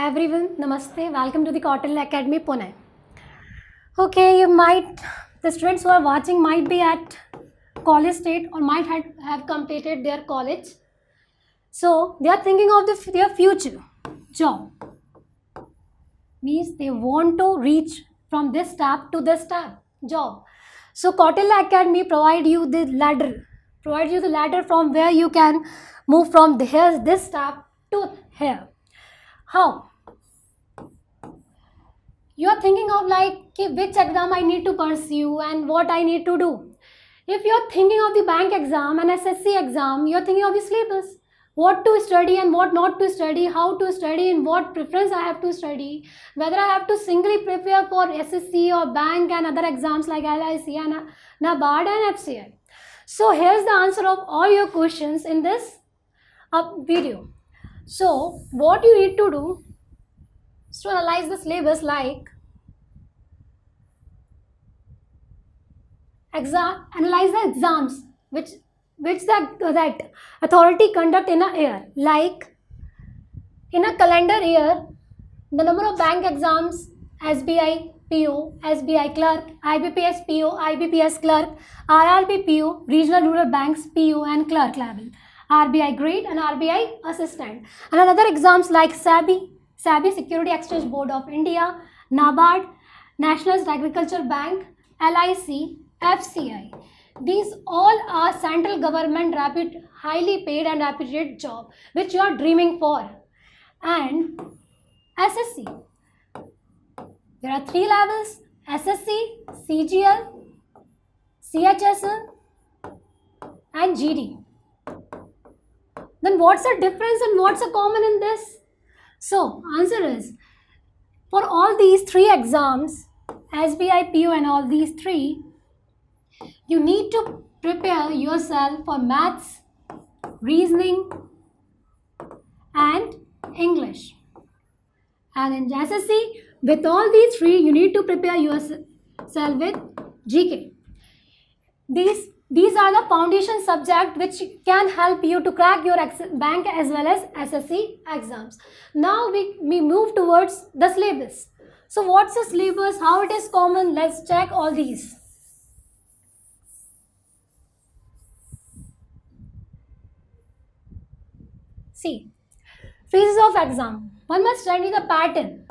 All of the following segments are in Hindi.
everyone, Namaste. Welcome to the Cotton Academy, Pune. Okay, the students who are watching might be at college state or might have completed their college. So they are thinking of their future job. Means they want to reach from this step to this step job. So Cotton Academy provides you the ladder from where you can move from this step to here. How? You are thinking of which exam I need to pursue and what I need to do. If you are thinking of the bank exam and SSC exam, you are thinking of the syllabus. What to study and what not to study, how to study and what preference I have to study, whether I have to singly prepare for SSC or bank and other exams like LIC and NABARD and FCI. So here's the answer of all your questions in this video. So what you need to do is to analyze the syllabus analyze the exams which that authority conduct in a year. Like in a calendar year, the number of bank exams, SBI PO, SBI clerk, IBPS PO, IBPS clerk, RRB PO, regional rural banks PO and clerk level, RBI grade and RBI assistant. And another exams like SEBI Security Exchange Board of India, NABARD, National Agriculture Bank, LIC, FCI. These all are central government highly paid and reputed job which you are dreaming for. And SSC. There are 3 levels: SSC, CGL, CHSL and GD. Then what's the difference and what's the common in this? So answer is, for all these 3 exams, SBI, PO and all these 3, you need to prepare yourself for maths, reasoning and English. And in SSC, with all these 3, you need to prepare yourself with GK. These are the foundation subjects which can help you to crack your bank as well as SSC exams. Now we move towards the syllabus. So what's the syllabus? How it is common? Let's check all these. See, phases of exam. One must study the pattern.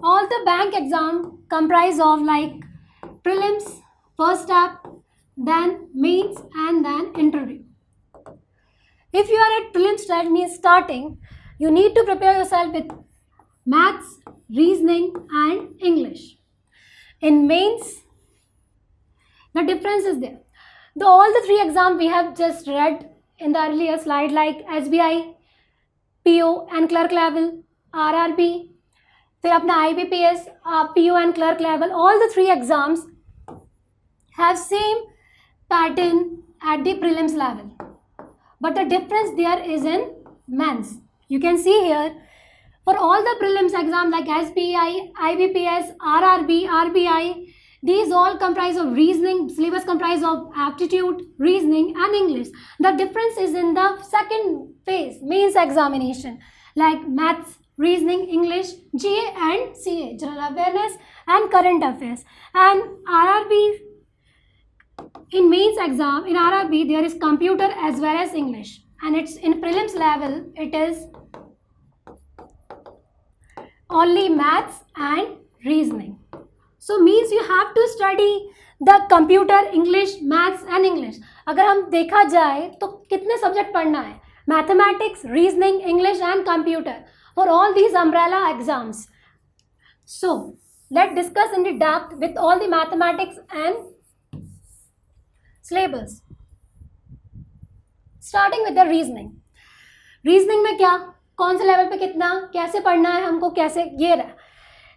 All the bank exam comprise of prelims, first step, then mains and then interview. If you are at prelims, that means starting, you need to prepare yourself with maths, reasoning and English. In mains, the difference is there. All the 3 exams we have just read in the earlier slide, like SBI, PO and clerk level, RRB, फिर अपना IBPS, PO and clerk level, all the 3 exams have same pattern at the prelims level. But the difference there is in mains. You can see here, for all the prelims exam like SBI, IBPS, RRB, RBI, these all comprise of reasoning, syllabus comprise of aptitude, reasoning and English. The difference is in the second phase, mains examination, like maths, reasoning, English, GA and CA, general awareness and current affairs. And RRB, in mains exam, in RRB there is computer as well as English. And it's in prelims level, it is only maths and reasoning. So means you have to study the computer, English, maths and English. अगर हम देखा जाए तो कितने सब्जेक्ट पढ़ना है? Mathematics, reasoning, English and computer for all these umbrella exams. So let's discuss in the depth with all the mathematics and syllabus. Starting with the reasoning. Reasoning में क्या? कौन से लेवल पे कितना? कैसे पढ़ना है हमको? कैसे?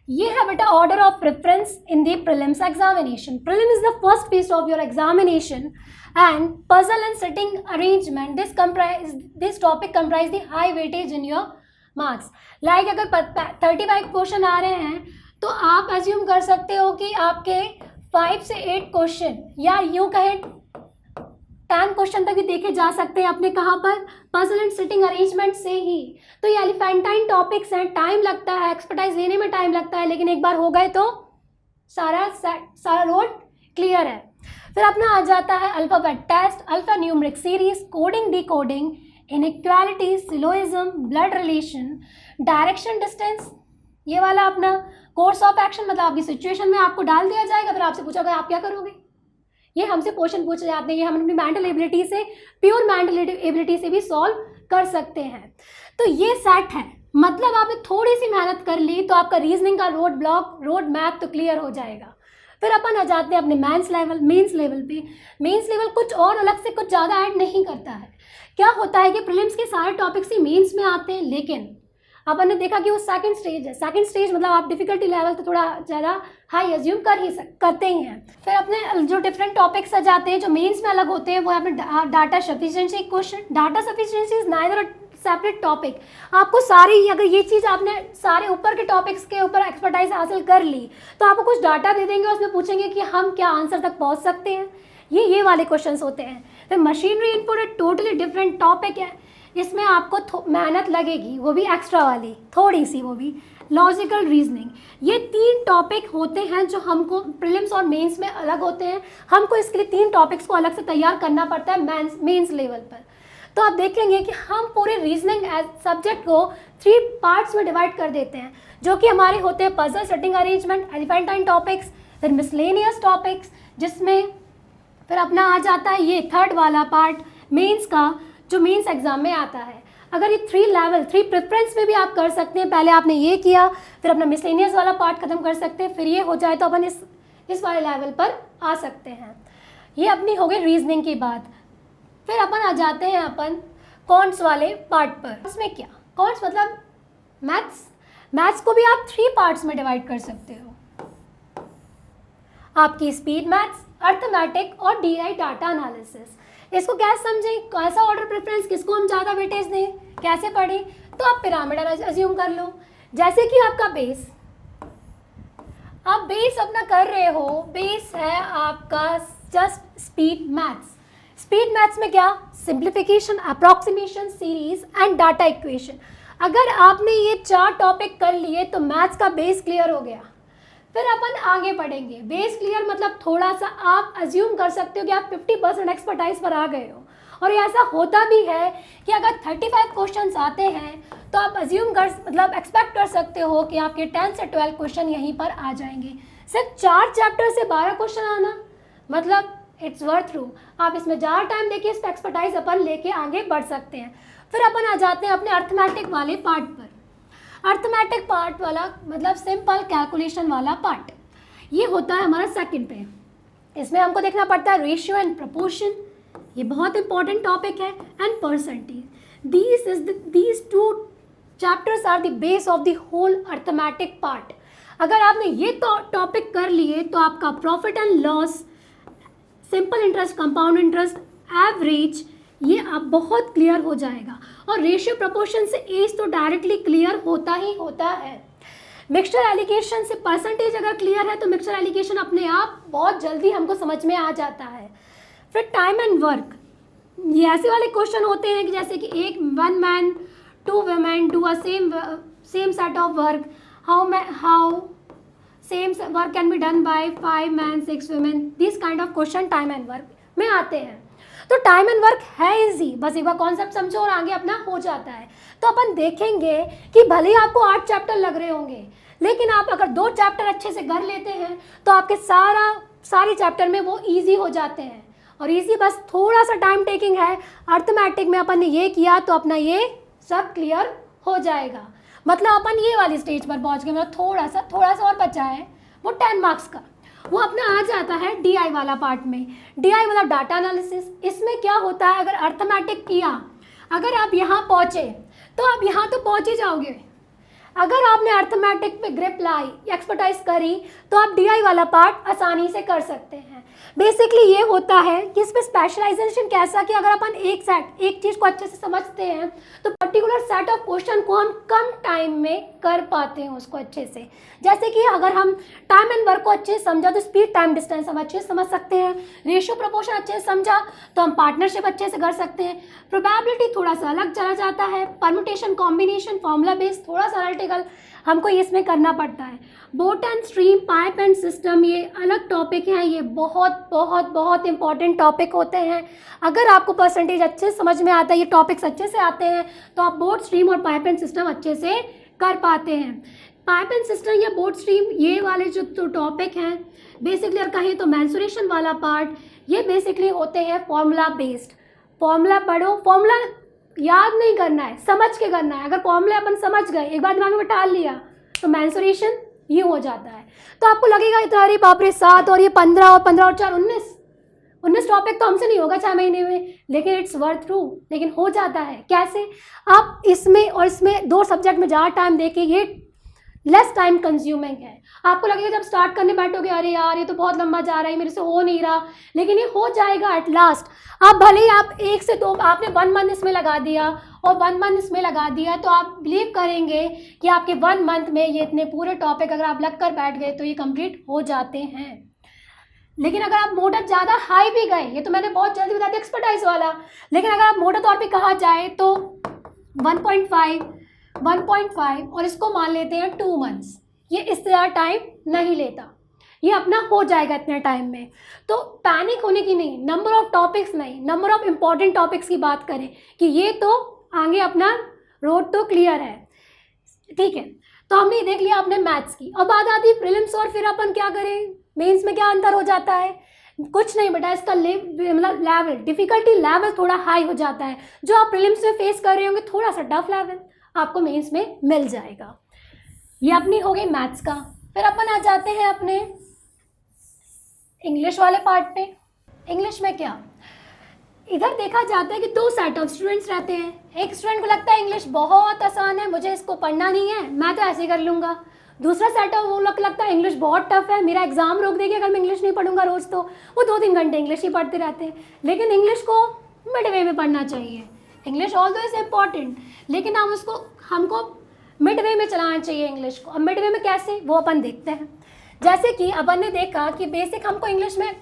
ये है बेटा order of preference in the prelims examination. Prelim is the first piece of your examination and puzzle and setting arrangement. This topic comprise the high weightage in your marks. Like अगर 35 क्वेश्चन आ रहे हैं तो आप assume कर सकते हो कि आपके 5 से 8 क्वेश्चन या यूँ कहें 10 क्वेश्चन तक भी देखे जा सकते हैं अपने कहाँ पर, पजल एंड सिटिंग अरेंजमेंट से ही। तो ये एलिफेंटाइन टॉपिक्स हैं, टाइम लगता है, एक्सपर्टाइज लेने में टाइम लगता है, लेकिन एक बार हो गए तो सारा रोड क्लियर है। फिर अपना आ जाता है alphabet test, alpha numeric series, coding decoding, inequality, syllogism, blood relation, direction distance, ये वाला अपना कोर्स ऑफ एक्शन, मतलब आपकी सिचुएशन में आपको डाल दिया जाएगा, फिर आपसे पूछा गया आप क्या करोगे। ये हमसे क्वेश्चन पूछे जाते हैं, ये हम अपनी मेंटल एबिलिटी से, प्योर मेंटल एबिलिटी से भी सॉल्व कर सकते हैं। तो ये सेट है, मतलब आपने थोड़ी सी मेहनत कर ली तो आपका रीजनिंग का रोड मैप तो क्लियर हो जाएगा। फिर अपन आ जाते हैं अपने मेंस लेवल पे। मेंस लेवल कुछ और अलग से कुछ ज़्यादा ऐड नहीं करता है। क्या होता है कि प्रीलिम्स के सारे टॉपिक्स ही मेंस में आते हैं, लेकिन अपन ने देखा कि वो सेकंड स्टेज है। सेकंड स्टेज मतलब आप डिफिकल्टी लेवल तो थोड़ा ज़्यादा हाई एज्यूम करते ही हैं। फिर अपने जो डिफरेंट टॉपिक्स आ जाते हैं जो मेंस में अलग होते हैं, वो है अपने data sufficiency question. Data sufficiency is neither separate topic. आपको सारी, अगर ये चीज़ आपने सारे ऊपर के टॉपिक्स के ऊपर एक्सपर्टाइज हासिल कर ली तो आपको कुछ डाटा दे देंगे, उसमें पूछेंगे कि हम क्या आंसर तक पहुंच सकते हैं। ये वाले क्वेश्चंस होते हैं। फिर मशीनरी इनपुट एक टोटली डिफरेंट टॉपिक है, इसमें आपको मेहनत लगेगी, वो भी एक्स्ट्रा वाली थोड़ी सी, वो भी लॉजिकल रीजनिंग। ये 3 टॉपिक होते हैं जो हमको प्रीलिम्स और मेंस में अलग होते हैं। हमको इसके लिए 3 टॉपिक्स को अलग से तैयार करना पड़ता है मेंस लेवल पर। तो आप देखेंगे कि हम पूरे रीजनिंग सब्जेक्ट को 3 पार्ट्स में डिवाइड कर देते हैं, जो कि हमारे होते हैं पजल, सेटिंग अरेंजमेंट, एलिफेंटाइन टॉपिक्स, फिर मिसलेनियस टॉपिक्स, जिसमें फिर अपना आ जाता है ये थर्ड वाला पार्ट मेंस का, जो मेंस एग्जाम में आता है। अगर ये 3 प्रेफरेंस में भी आप कर सकते हैं। पहले आपने ये किया, फिर अपना मिसलेनियस वाला पार्ट खत्म कर सकते हैं, फिर ये हो जाए तो अपन इस वाले लेवल पर आ सकते हैं। ये अपनी हो गई रीजनिंग की बात। फिर अपन आ जाते हैं अपन कॉन्ट्स वाले पार्ट पर। उसमें क्या, कॉन्ट्स मतलब मैथ्स को भी आप 3 पार्ट्स में डिवाइड कर सकते हो। आपकी स्पीड मैथ्स, अर्थमेटिक और DI डाटा एनालिसिस। इसको कैसे समझें, कैसा ऑर्डर प्रेफरेंस, किसको हम ज़्यादा वेटेज दें, कैसे पढ़ें, तो आप पिरामिड अज्यूम कर लो। जैसे कि आपका बेस, आप बेस अपना कर रहे हो, बेस है आपका just speed maths. Speed maths में क्या, simplification, approximation, series and data equation. अगर आपने ये 4 टॉपिक कर लिए तो मैथ्स का बेस क्लियर हो गया। फिर अपन आगे पढ़ेंगे। बेस क्लियर मतलब थोड़ा सा आप अज्यूम कर सकते हो कि आप 50% एक्सपर्टाइज पर आ गए हो, और ऐसा होता भी है कि अगर 35 क्वेश्चंस आते हैं तो आप अज्यूम कर, मतलब एक्सपेक्ट कर सकते हो कि आपके 10 से 12 क्वेश्चन यहीं पर आ जाएंगे। सिर्फ 4 चैप्टर से 12 क्वेश्चन आना मतलब इट्स वर्थ थ्रू। आप इसमें ज़्यादा टाइम देखिए, इस पर एक्सपर्टाइज अपन लेके आगे बढ़ सकते हैं। फिर अपन आ जाते हैं अपने अर्थमेटिक वाले पार्ट पर। अर्थमेटिक पार्ट वाला मतलब सिंपल कैलकुलेशन वाला पार्ट, ये होता है हमारा सेकंड पे। इसमें हमको देखना पड़ता है रेशियो एंड प्रपोर्शन, ये बहुत इंपॉर्टेंट टॉपिक है, and percentage. These 2 chapters are the base of the whole arithmetic part. अगर आपने ये टॉपिक कर लिए तो आपका profit and loss, simple interest, compound interest, average, ये आप बहुत क्लियर हो जाएगा। और रेशियो प्रपोर्शन से एज तो डायरेक्टली क्लियर होता ही होता है। मिक्सचर एलिगेशन से परसेंटेज अगर क्लियर है तो मिक्सचर एलिगेशन अपने आप बहुत जल्दी हमको समझ में आ जाता है। फिर टाइम एंड वर्क, ये ऐसे वाले क्वेश्चन होते हैं कि जैसे कि 1 man 2 women do a same set of work, how same work can be done by 5 men 6 women। This kind of question time and work में आते हैं। तो टाइम एंड वर्क है इजी, बस एक बार कॉन्सेप्ट समझो और आगे अपना हो जाता है। तो अपन देखेंगे कि भले ही आपको 8 चैप्टर लग रहे होंगे, लेकिन आप अगर 2 चैप्टर अच्छे से कर लेते हैं तो आपके सारे चैप्टर में वो इजी हो जाते हैं। और इजी बस थोड़ा सा टाइम टेकिंग है। अर्थमेटिक में अपन ने ये किया तो अपना ये सब क्लियर हो जाएगा। मतलब अपन ये वाली स्टेज पर पहुँच गए, मतलब थोड़ा सा और बचा है वो 10 मार्क्स का, वो अपना आ जाता है DI वाला पार्ट में। DI मतलब डाटा एनालिसिस। इसमें क्या होता है, अगर अर्थमेटिक किया, अगर आप यहाँ पहुँचे तो आप यहाँ तो पहुँच ही जाओगे। अगर आपने अर्थमेटिक पे ग्रिप लाई, एक्सपर्टाइज करी, तो आप डीआई वाला पार्ट आसानी से कर सकते हैं। बेसिकली ये होता है कि इस पर स्पेशलाइजेशन कैसा कि अगर अपन एक चीज़ को अच्छे से समझते हैं तो पर्टिकुलर सेट ऑफ क्वेश्चन को हम कम टाइम में कर पाते हैं उसको अच्छे से। जैसे कि अगर हम टाइम एंड वर्क को अच्छे से समझा तो स्पीड टाइम डिस्टेंस हम अच्छे से समझ सकते हैं, रेशियो प्रोपोर्शन अच्छे से समझा तो हम पार्टनरशिप अच्छे से कर सकते हैं, प्रोबेबिलिटी थोड़ा सा अलग चला जाता है, परम्यूटेशन कॉम्बिनेशन फॉर्मूला बेस्ड थोड़ा सा एनालिटिकल हमको इसमें करना पड़ता है। Boat and stream, pipe and system, ये अलग टॉपिक हैं, ये बहुत बहुत बहुत इंपॉर्टेंट टॉपिक होते हैं। अगर आपको परसेंटेज अच्छे से समझ में आता है, ये टॉपिक्स अच्छे से आते हैं, तो आप बोट स्ट्रीम और पाइप एंड सिस्टम अच्छे से कर पाते हैं। पाइप एंड सिस्टम या बोट स्ट्रीम, ये वाले जो टॉपिक हैं बेसिकली अगर कहें तो मेंसुरेशन वाला पार्ट, ये बेसिकली होते हैं फॉर्मूला बेस्ड। फॉर्मूला पढ़ो, फॉर्मूला याद नहीं करना है, समझ के करना है। अगर फॉर्मूला अपन समझ गए, एक बार दिमाग में बिठा लिया, तो मेंसुरेशन ये हो जाता है। तो आपको लगेगा इतना अरे बाप रे 7 और ये 15 और 15 और 4 19 टॉपिक तो हमसे नहीं होगा 6 महीने में, लेकिन इट्स वर्थ थ्रू, लेकिन हो जाता है। कैसे? आप इसमें और इसमें 2 सब्जेक्ट में ज़्यादा टाइम देके ये लेस टाइम कंज्यूमिंग है। आपको लगेगा जब स्टार्ट करने बैठोगे अरे यार ये तो बहुत लंबा जा रहा है, मेरे से हो नहीं रहा, लेकिन ये हो जाएगा एट लास्ट। आप भले ही आप 1 से 2 आपने 1 मंथ इसमें लगा दिया और 1 मंथ इसमें लगा दिया, तो आप बिलीव करेंगे कि आपके 1 मंथ में ये इतने पूरे टॉपिक अगर आप लग कर बैठ गए तो ये कंप्लीट हो जाते हैं। लेकिन अगर आप मोटा ज़्यादा हाई भी गए, ये तो मैंने बहुत जल्दी बता दिया एक्सपर्टाइज वाला, लेकिन अगर आप मोटा तौर पे कहा जाए तो 1.5 और इसको मान लेते हैं 2 मंथ्स, ये इससे ज़्यादा टाइम नहीं लेता, ये अपना हो जाएगा इतने टाइम में। तो पैनिक होने की नहीं, नंबर ऑफ टॉपिक्स नहीं, नंबर ऑफ इम्पॉर्टेंट टॉपिक्स की बात करें कि ये तो आगे अपना रोड तो क्लियर है, ठीक है। तो हमने देख लिया आपने मैथ्स की। अब बात आती है प्रीलिम्स और फिर अपन क्या करें, मेंस में क्या अंतर हो जाता है? कुछ नहीं बेटा, इसका मतलब लेवल, डिफिकल्टी लेवल थोड़ा हाई हो जाता है। जो आप प्रीलिम्स में फेस कर रहे होंगे थोड़ा सा टफ लेवल आपको मेंस में मिल जाएगा। ये अपनी हो गई मैथ्स का। फिर अपन आ जाते हैं अपने इंग्लिश वाले पार्ट पे। इंग्लिश में क्या, इधर देखा जाता है कि 2 सेट ऑफ स्टूडेंट्स रहते हैं। एक स्टूडेंट को लगता है इंग्लिश बहुत आसान है, मुझे इसको पढ़ना नहीं है, मैं तो ऐसे ही कर लूँगा। दूसरा सेट ऑफ वो लोग लगता है इंग्लिश बहुत टफ है, मेरा एग्जाम रोक देगी अगर मैं इंग्लिश नहीं पढ़ूंगा रोज़, तो वो 2-3 घंटे इंग्लिश ही पढ़ते रहते हैं। लेकिन इंग्लिश को मिड वे में पढ़ना चाहिए। इंग्लिश ऑल्दो इज इम्पॉर्टेंट, लेकिन हमको मिड वे में चलाना चाहिए इंग्लिश को। अब मिड वे में कैसे, वो अपन देखते हैं। जैसे कि अपन ने देखा कि बेसिक हमको इंग्लिश में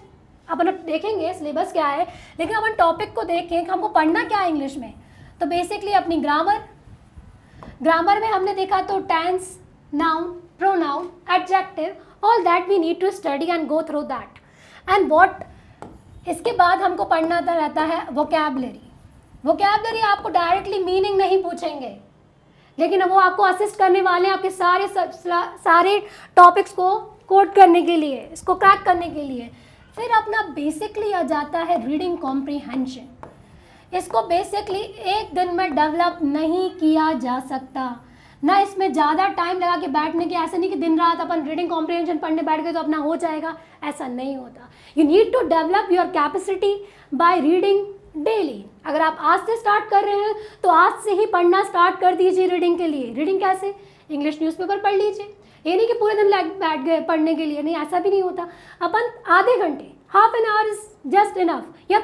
अपन देखेंगे सिलेबस क्या है, लेकिन अपन टॉपिक को देखें कि हमको पढ़ना क्या है इंग्लिश में। तो बेसिकली अपनी ग्रामर में हमने देखा तो tense, noun, pronoun, adjective, all that we need to study and go through that. And what, इसके बाद हमको पढ़ना रहता है वोकैबलरी आपको डायरेक्टली मीनिंग नहीं पूछेंगे, लेकिन वो आपको असिस्ट करने वाले हैं आपके सारे टॉपिक्स को कोड करने के लिए, इसको क्रैक करने के लिए। फिर अपना बेसिकली आ जाता है रीडिंग कॉम्प्रीहेंशन। इसको बेसिकली एक दिन में डेवलप नहीं किया जा सकता, ना इसमें ज़्यादा टाइम लगा के बैठने की। ऐसा नहीं कि दिन रात अपन रीडिंग कॉम्प्रीहेंशन पढ़ने बैठ गए तो अपना हो जाएगा, ऐसा नहीं होता। You need to develop your capacity by reading daily. अगर आप आज से स्टार्ट कर रहे हैं तो आज से ही पढ़ना स्टार्ट कर दीजिए रीडिंग के लिए। रीडिंग कैसे, इंग्लिश न्यूज़पेपर पढ़ लीजिए, ये नहीं कि पूरे दिन बैठ गए पढ़ने के लिए, नहीं, ऐसा भी नहीं होता। अपन आधे घंटे, half an hour is just enough. या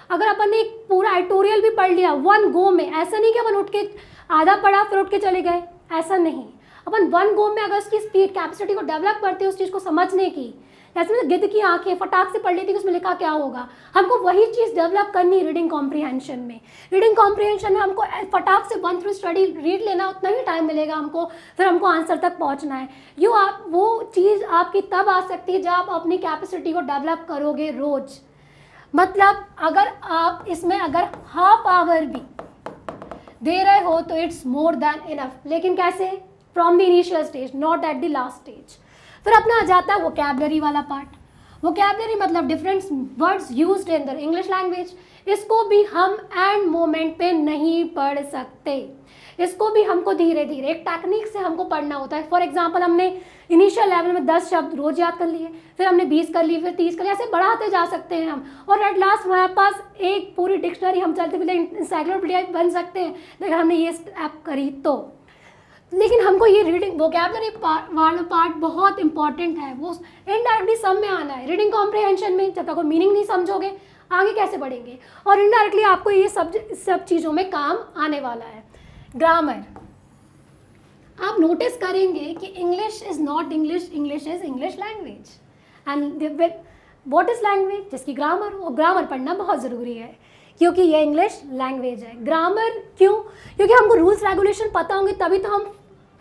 अगर अपन ने एक पूरा एडिटोरियल भी पढ़ लिया 1 गो में, ऐसा नहीं कि अपन उठ के आधा पढ़ा फिर उठ के चले गए, ऐसा नहीं। अपन 1 गो में अगर उसकी स्पीड कैपेसिटी को डेवलप करते हैं उस चीज़ को समझने की, जैसे मतलब गिद्ध की आंखें फटाक से पढ़ लेती कि उसमें लिखा क्या होगा, हमको वही चीज़ डेवलप करनी रीडिंग कॉम्प्रीहेंशन में। रीडिंग कॉम्प्रीहेंशन में हमको फटाक से 1 थ्रू स्टडी रीड लेना, उतना ही टाइम मिलेगा हमको, फिर हमको आंसर तक पहुंचना है। वो चीज़ आपकी तब आ सकती है जब आप अपनी कैपेसिटी को डेवलप करोगे रोज़। मतलब अगर आप इसमें अगर हाफ आवर भी दे रहे हो तो इट्स मोर देन इनफ, लेकिन कैसे, from the initial stage, not at the last stage. फिर अपना आ जाता है वोकैबलरी वाला पार्ट। वोकैबलरी मतलब different words used in the English language. इसको भी हम एंड मोमेंट पे नहीं पढ़ सकते, इसको भी हमको धीरे धीरे एक टेक्निक से हमको पढ़ना होता है। फॉर एग्जांपल हमने इनिशियल लेवल में 10 शब्द रोज याद कर लिए, फिर हमने 20 कर लिए, फिर 30 कर लिए, ऐसे बढ़ाते जा सकते हैं हम, और एट लास्ट हमारे पास एक पूरी डिक्शनरी हम चलते फिरते इंसाइक्लोपीडिया बन सकते हैं अगर हमने ये स्टेप करी तो। लेकिन हमको ये रीडिंग वोकैबुलरी वाला पार्ट बहुत इंपॉर्टेंट है, वो इनडायरेक्टली सब में आना है। रीडिंग कॉम्प्रिहेंशन में जब तक वो मीनिंग नहीं समझोगे आगे कैसे बढ़ेंगे, और इनडायरेक्टली आपको ये सब चीज़ों में काम आने वाला है। ग्रामर, आप नोटिस करेंगे कि English is not English, English is English language. And what is language? जिसकी ग्रामर हो, ग्रामर पढ़ना बहुत ज़रूरी है क्योंकि ये इंग्लिश लैंग्वेज है। ग्रामर क्यों? क्योंकि हमको रूल्स रेगुलेशन पता होंगे तभी तो हम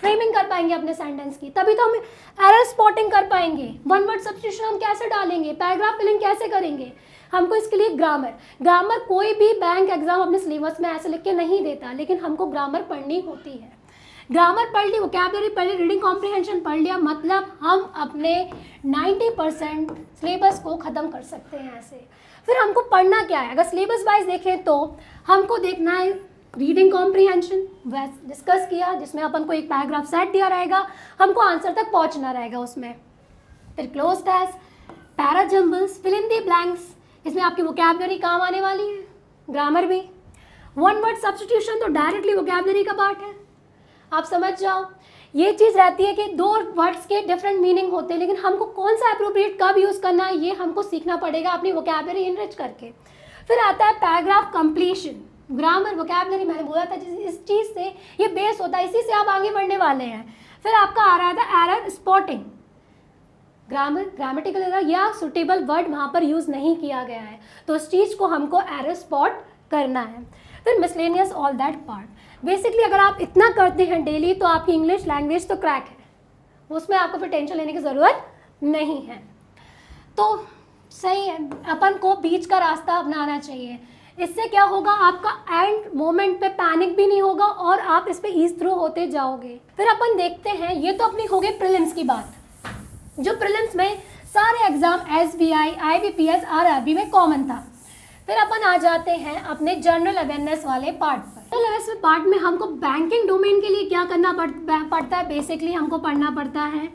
फ्रेमिंग कर पाएंगे अपने सेंटेंस की, तभी तो हम एरर स्पॉटिंग कर पाएंगे, वन वर्ड सब्स्टिट्यूशन हम कैसे डालेंगे, पैराग्राफ फिलिंग कैसे करेंगे, हमको इसके लिए ग्रामर कोई भी बैंक एग्जाम अपने सिलेबस में ऐसे लिख के नहीं देता, लेकिन हमको ग्रामर पढ़नी होती है। ग्रामर पढ़ ली, वोकैबुलरी पढ़ ली, रीडिंग कॉम्प्रिहेंशन पढ़ लिया, मतलब हम अपने 90% सिलेबस को ख़त्म कर सकते हैं ऐसे। फिर हमको पढ़ना क्या है? अगर सिलेबस वाइज देखें तो हमको देखना है रीडिंग कॉम्प्रिहेंशन, वैसे डिस्कस किया, जिसमें अपन को एक पैराग्राफ सेट दिया रहेगा, हमको आंसर तक पहुंचना रहेगा उसमें। फिर cloze test, para jumbles, fill in the blanks, इसमें आपकी वोकैबुलरी काम आने वाली है, ग्रामर भी। वन वर्ड सब्स्टिट्यूशन तो डायरेक्टली वोकैबुलरी का पार्ट है, आप समझ जाओ। ये चीज़ रहती है कि दो वर्ड्स के डिफरेंट मीनिंग होते हैं, लेकिन हमको कौन सा अप्रोप्रिएट कब यूज़ करना है ये हमको सीखना पड़ेगा अपनी वोकैबुलरी इनरिच करके। फिर आता है पैराग्राफ कंप्लीशन। ग्रामर वोकैबुलरी मैंने बोला था इस चीज़ से ये बेस होता है, इसी से आप आगे बढ़ने वाले हैं। फिर आपका आ रहा था एरर स्पॉटिंग। ग्रामेटिकल एरर या सुटेबल वर्ड वहाँ पर यूज़ नहीं किया गया है, तो उस चीज़ को हमको एरर स्पॉट करना है। फिर miscellaneous all that part. Basically अगर आप इतना करते हैं डेली तो आपकी इंग्लिश लैंग्वेज तो क्रैक है, उसमें आपको फिर टेंशन लेने की ज़रूरत नहीं है। तो सही है, अपन को बीच का रास्ता अपनाना चाहिए। इससे क्या होगा, आपका एंड मोमेंट पे पैनिक भी नहीं होगा और आप इस पे ईज थ्रू होते जाओगे। फिर अपन देखते हैं, ये तो अपनी हो गई प्रीलिम्स की बात, जो प्रीलिम्स में सारे एग्जाम SBI, IBPS, RRB में कॉमन था। फिर अपन आ जाते हैं अपने जनरल अवेयरनेस वाले पार्ट पर। जनरल अवेयरनेस पार्ट में हमको बैंकिंग डोमेन के लिए क्या करना पड़ता है? बेसिकली हमको पढ़ना पड़ता है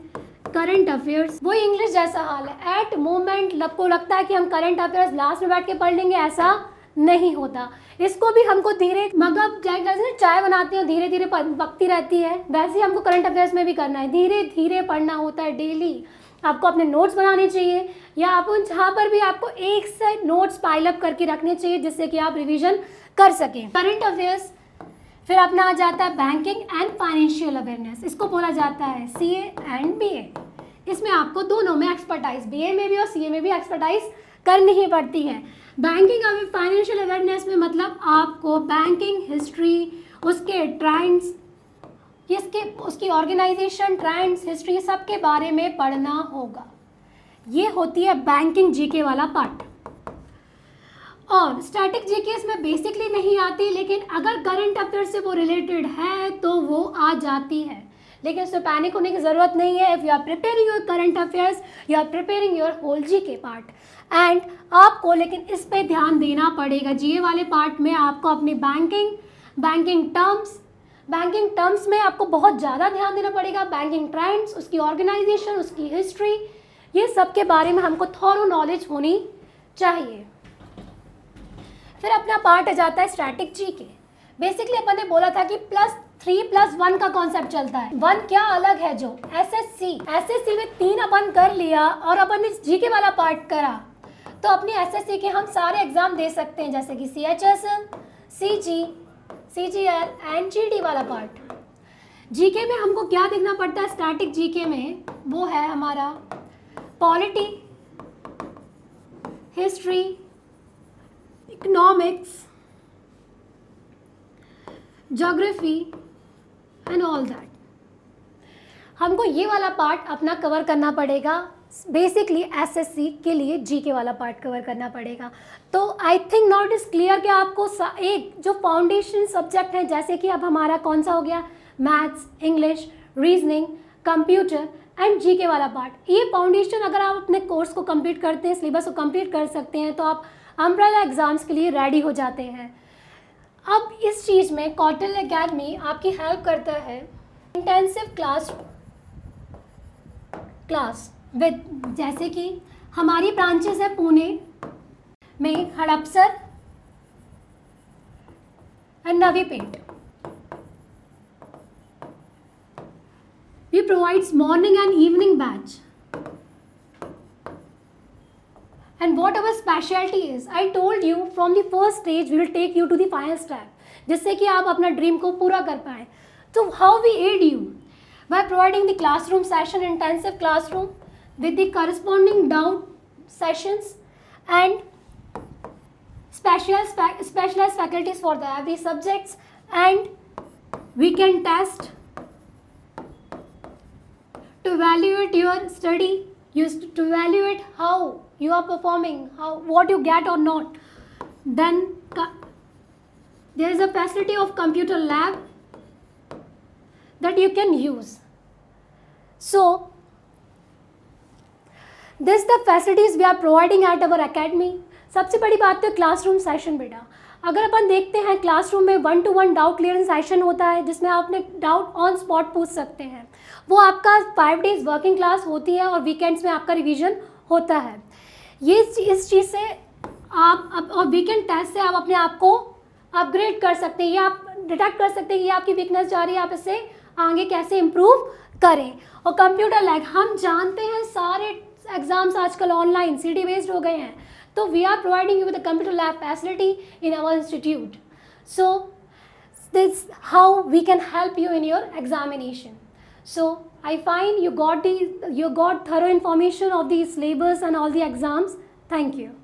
करंट अफेयर्स। वही इंग्लिश जैसा हाल है, एट मोमेंट आपको लगता है कि हम करंट अफेयर्स लास्ट में बैठ के पढ़ लेंगे, ऐसा नहीं होता। इसको भी हमको धीरे, मतलब जैसे चाय बनाते हैं धीरे धीरे पकती रहती है, वैसे ही हमको करंट अफेयर्स में भी करना है, धीरे धीरे पढ़ना होता है। डेली आपको अपने नोट्स बनाने चाहिए, या आप जहाँ पर भी आपको एक से नोट्स पाइल अप करके रखने चाहिए जिससे कि आप रिवीजन कर सकें। Current affairs. फिर अपना आ जाता है बैंकिंग एंड फाइनेंशियल अवेयरनेस, इसको बोला जाता है CA एंड BA। इसमें आपको दोनों में एक्सपर्टाइज, BA में भी और CA में भी एक्सपर्टाइज करनी ही पड़ती है। बैंकिंग और फाइनेंशियल अवेयरनेस में मतलब आपको बैंकिंग हिस्ट्री, उसके ट्रेंड्स, उसकी ऑर्गेनाइजेशन, ट्रेंड्स, हिस्ट्री, सब के बारे में पढ़ना होगा। ये होती है बैंकिंग GK वाला पार्ट। और स्टैटिक GK इसमें बेसिकली नहीं आती, लेकिन अगर करंट अफेयर से वो रिलेटेड है तो वो आ जाती है, लेकिन उसमें पैनिक होने की ज़रूरत नहीं है। If you are preparing your current affairs, you are preparing your whole GK part. And आपको लेकिन इस पे ध्यान देना पड़ेगा, GA वाले पार्ट में आपको अपनी बैंकिंग टर्म्स में आपको बहुत ज़्यादा ध्यान देना पड़ेगा। बैंकिंग ट्रेंड्स, उसकी ऑर्गेनाइजेशन, उसकी हिस्ट्री, ये सब के बारे में हमको थॉरो नॉलेज होनी चाहिए। फिर अपना पार्ट आ जाता है स्टैटिक GK। बेसिकली अपन ने बोला था कि +3+1 का कॉन्सेप्ट चलता है। 1 क्या अलग है, जो SSC में 3 अपन कर लिया और अपन ने GK वाला पार्ट करा, तो अपनी SSC के हम सारे एग्जाम दे सकते हैं, जैसे कि CHSL, CG, CGL and GD वाला पार्ट। GK में हमको क्या देखना पड़ता है स्टैटिक GK में, वो है हमारा polity, history, economics, geography and all that. हमको ये वाला पार्ट अपना कवर करना पड़ेगा। बेसिकली SSC के लिए GK वाला पार्ट कवर करना पड़ेगा। तो I think not is clear कि आपको एक जो फाउंडेशन सब्जेक्ट है, जैसे कि अब हमारा कौन सा हो गया, maths, English, reasoning, computer and GK वाला पार्ट, ये फाउंडेशन अगर आप अपने कोर्स को कंप्लीट करते हैं, सिलेबस को कंप्लीट कर सकते हैं, तो आप अम्ब्रेला एग्जाम्स के लिए रेडी हो जाते हैं। अब इस चीज़ में कौटिल्य अकेडमी आपकी हेल्प करता है। इंटेंसिव क्लास विद, जैसे कि हमारी ब्रांचेस है पुणे में Hadapsar and Navipet, provides morning and evening batch. And what our specialty is, I told you from the first stage we will take you to the final step, जिससे कि आप अपना ड्रीम को पूरा कर पाएँ. So how we aid you? By providing the classroom session, intensive classroom with the corresponding doubt sessions and specialized faculties for the every subjects, and we can test to evaluate your study, used to evaluate how you are performing, how what you get or not. Then there is a facility of computer lab that you can use. So this the facilities we are providing at our academy. सबसे बड़ी बात तो क्लासरूम सेशन बेटा. अगर अपन देखते हैं क्लासरूम में 1-to-1 डाउट क्लियरेंस सेशन होता है जिसमें आप अपने डाउट ऑन स्पॉट पूछ सकते हैं. वो आपका 5 days वर्किंग क्लास होती है और वीकेंड्स में आपका रिवीजन होता है. ये इस चीज़ से आप और वीकेंड टेस्ट से आप अपने आप को अपग्रेड कर सकते हैं, या आप डिटेक्ट कर सकते हैं कि आपकी वीकनेस जा रही है, आप इससे आगे कैसे इम्प्रूव करें. और कंप्यूटर लैब, हम जानते हैं सारे एग्जाम्स आजकल ऑनलाइन CD बेस्ड हो गए हैं, तो we are providing you with the computer lab facility in our institute. So this how we can help you in your examination. So I find you got thorough information of the syllabus and all the exams. Thank you.